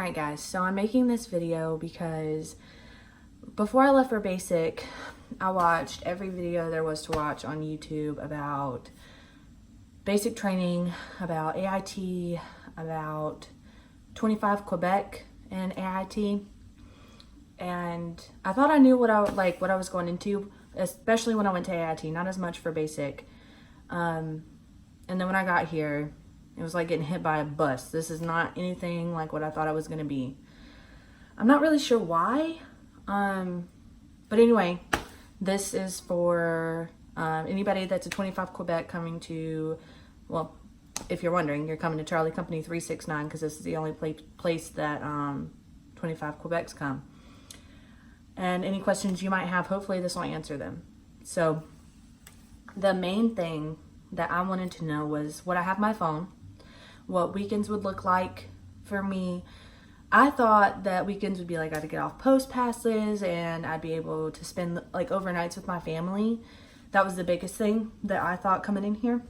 Alright guys, so I'm making this video because before I left for basic, I watched every video there was to watch on YouTube about basic training, about AIT, about 25 Quebec and AIT, and I thought I knew what I was going into, especially when I went to AIT, not as much for basic. And then when I got here, it was like getting hit by a bus. This is not anything like what I thought it was going to be. I'm not really sure why. But anyway, this is for anybody that's a 25 Quebec coming to, well, if you're wondering, you're coming to Charlie Company 369 because this is the only place that 25 Quebecs come. And any questions you might have, hopefully this will answer them. So the main thing that I wanted to know was, would I have my phone? What weekends would look like for me. I thought that weekends would be like I had to get off post passes and I'd be able to spend like overnights with my family. That was the biggest thing that I thought coming in here.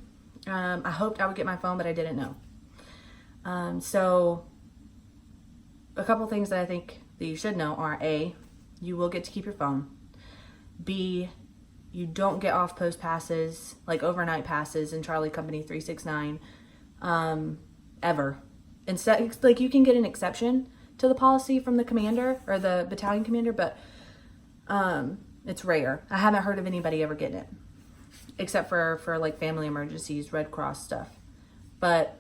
I hoped I would get my phone, but I didn't know. So a couple things that I think that you should know are: A, you will get to keep your phone. B, you don't get off post passes, like overnight passes in Charlie Company 369, ever. Instead, like, you can get an exception to the policy from the commander or the battalion commander, but it's rare. I haven't heard of anybody ever getting it, except for like family emergencies, Red Cross stuff. But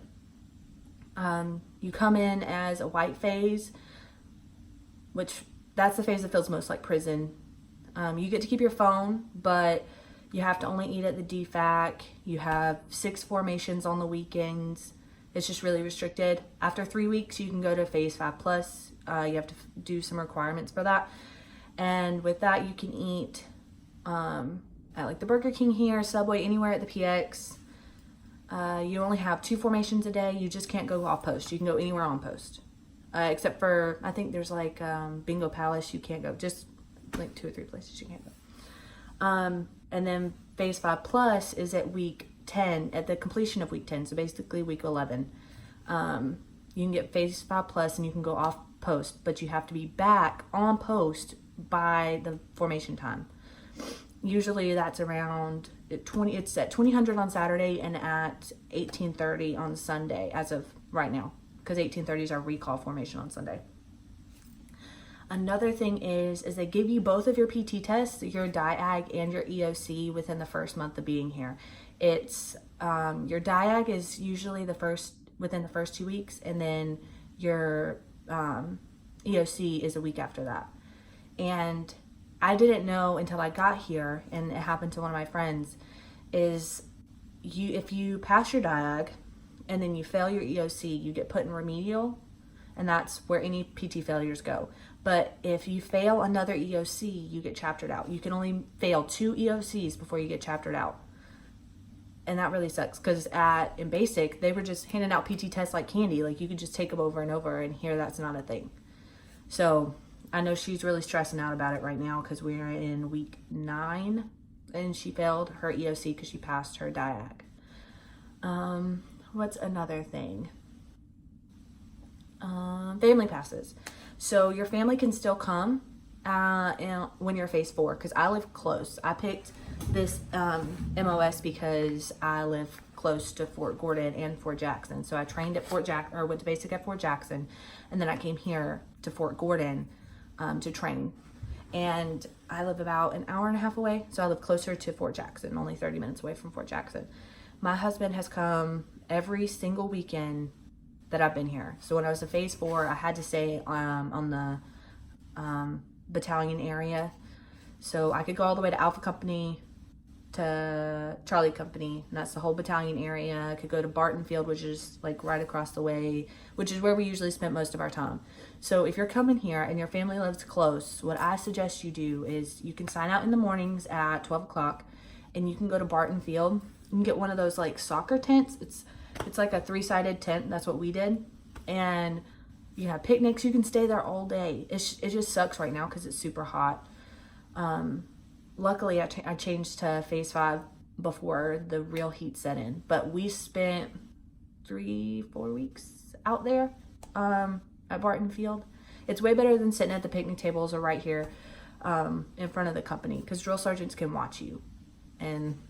you come in as a white phase, which that's the phase that feels most like prison. You get to keep your phone, but you have to only eat at the DFAC. You have 6 formations on the weekends. It's just really restricted. After 3 weeks, you can go to phase 5+. You have to do some requirements for that. And with that, you can eat at like the Burger King here, Subway, anywhere at the PX. You only have 2 formations a day. You just can't go off post. You can go anywhere on post. Except for, I think there's like Bingo Palace, you can't go. Just like 2 or 3 places you can't go. And then phase 5+ is at week 10, at the completion of week 10, so basically week 11. You can get phase 5+ and you can go off post, but you have to be back on post by the formation time. Usually that's around it's at 2000 on Saturday and at 1830 on Sunday as of right now, because 1830 is our recall formation on Sunday. Another thing is they give you both of your PT tests, your DIAG and your EOC, within the first month of being here. It's your DIAG is usually within the first 2 weeks, and then your EOC is a week after that. And I didn't know until I got here, and it happened to one of my friends, is if you pass your DIAG and then you fail your EOC, you get put in remedial, and that's where any PT failures go. But if you fail another EOC, you get chaptered out. You can only fail 2 EOCs before you get chaptered out. And that really sucks, because in basic, they were just handing out PT tests like candy. Like, you could just take them over and over, and here that's not a thing. So I know she's really stressing out about it right now because we're in week 9 and she failed her EOC because she passed her DIAG. What's another thing? Family passes. So your family can still come when you're phase 4, because I live close. I picked this MOS because I live close to Fort Gordon and Fort Jackson. So I trained at went to basic at Fort Jackson, and then I came here to Fort Gordon to train. And I live about an hour and a half away, so I live closer to Fort Jackson, only 30 minutes away from Fort Jackson. My husband has come every single weekend that I've been here. So when I was in phase 4, I had to stay on the battalion area, so I could go all the way to Alpha Company, to Charlie Company, and that's the whole battalion area. I could go to Barton Field, which is like right across the way, which is where we usually spent most of our time. So if you're coming here and your family lives close, what I suggest you do is you can sign out in the mornings at 12 o'clock, and you can go to Barton Field. You can get one of those like soccer tents. It's like a 3-sided tent. That's what we did. And you have picnics. You can stay there all day. It just sucks right now because it's super hot. Luckily, I changed to phase 5 before the real heat set in. But we spent 3-4 weeks out there. at Barton Field. It's way better than sitting at the picnic tables or right here in front of the company, because drill sergeants can watch you, and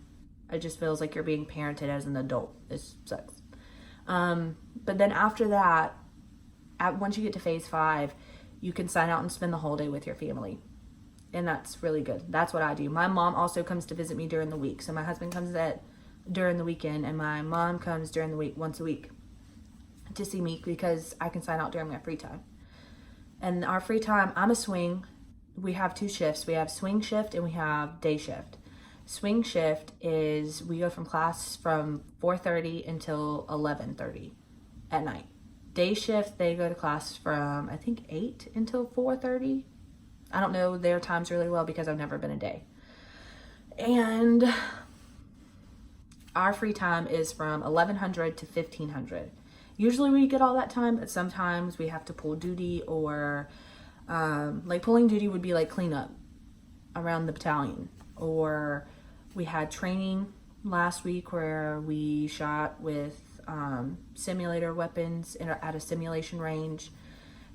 it just feels like you're being parented as an adult. It sucks. But then after that, once you get to phase 5, you can sign out and spend the whole day with your family. And that's really good. That's what I do. My mom also comes to visit me during the week. So my husband comes during the weekend, and my mom comes during the week, once a week, to see me, because I can sign out during my free time. And our free time, I'm a swing. We have 2 shifts. We have swing shift and we have day shift. Swing shift is we go from class from 4:30 until 11:30 at night. Day shift, they go to class from, I think, 8 until 4:30. I don't know their times really well because I've never been a day. And our free time is from 1100 to 1500. Usually we get all that time, but sometimes we have to pull duty, or like pulling duty would be like cleanup around the battalion. Or we had training last week where we shot with simulator weapons at a simulation range,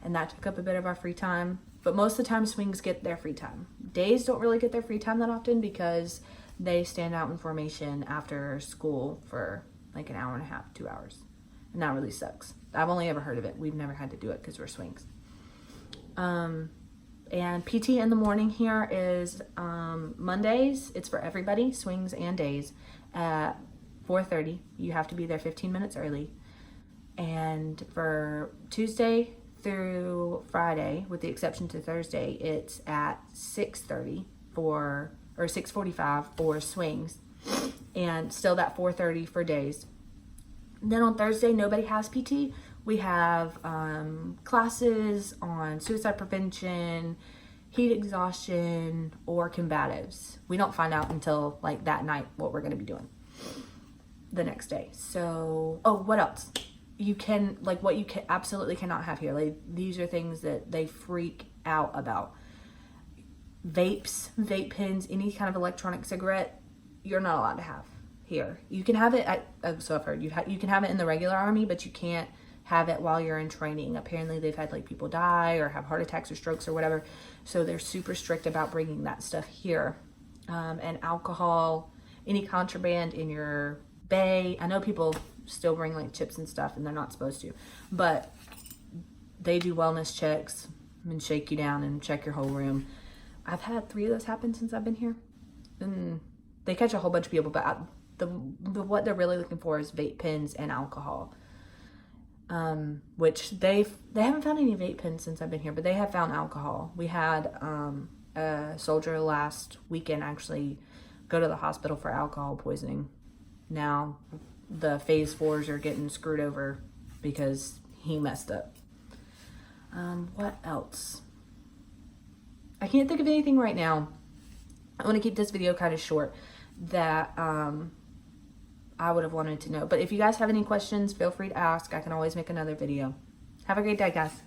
and that took up a bit of our free time. But most of the time swings get their free time. Days don't really get their free time that often because they stand out in formation after school for like an hour and a half, 2 hours. And that really sucks. I've only ever heard of it. We've never had to do it because we're swings. And PT in the morning here is Mondays. It's for everybody, swings and days, at 4:30. You have to be there 15 minutes early. And for Tuesday through Friday, with the exception to Thursday, it's at 6:30 or 6:45 for swings, and still that 4:30 for days. Then on Thursday, nobody has PT. We have classes on suicide prevention, heat exhaustion, or combatives. We don't find out until like that night what we're going to be doing the next day. So, what else? You can, like, what you can absolutely cannot have here. Like, these are things that they freak out about. Vapes, vape pens, any kind of electronic cigarette, you're not allowed to have here. You can have it so I've heard, you can have it in the regular Army, but you can't have it while you're in training. Apparently they've had like people die or have heart attacks or strokes or whatever, so they're super strict about bringing that stuff here. And alcohol, any contraband in your bay. I know people still bring like chips and stuff, and they're not supposed to, but they do wellness checks and shake you down and check your whole room. I've had 3 of those happen since I've been here, and they catch a whole bunch of people, but what they're really looking for is vape pens and alcohol, which they haven't found any vape pens since I've been here, but they have found alcohol. We had a soldier last weekend actually go to the hospital for alcohol poisoning. Now the phase 4s are getting screwed over because he messed up. What else? I can't think of anything right now. I want to keep this video kind of short that I would have wanted to know. But if you guys have any questions, feel free to ask. I can always make another video. Have a great day, guys.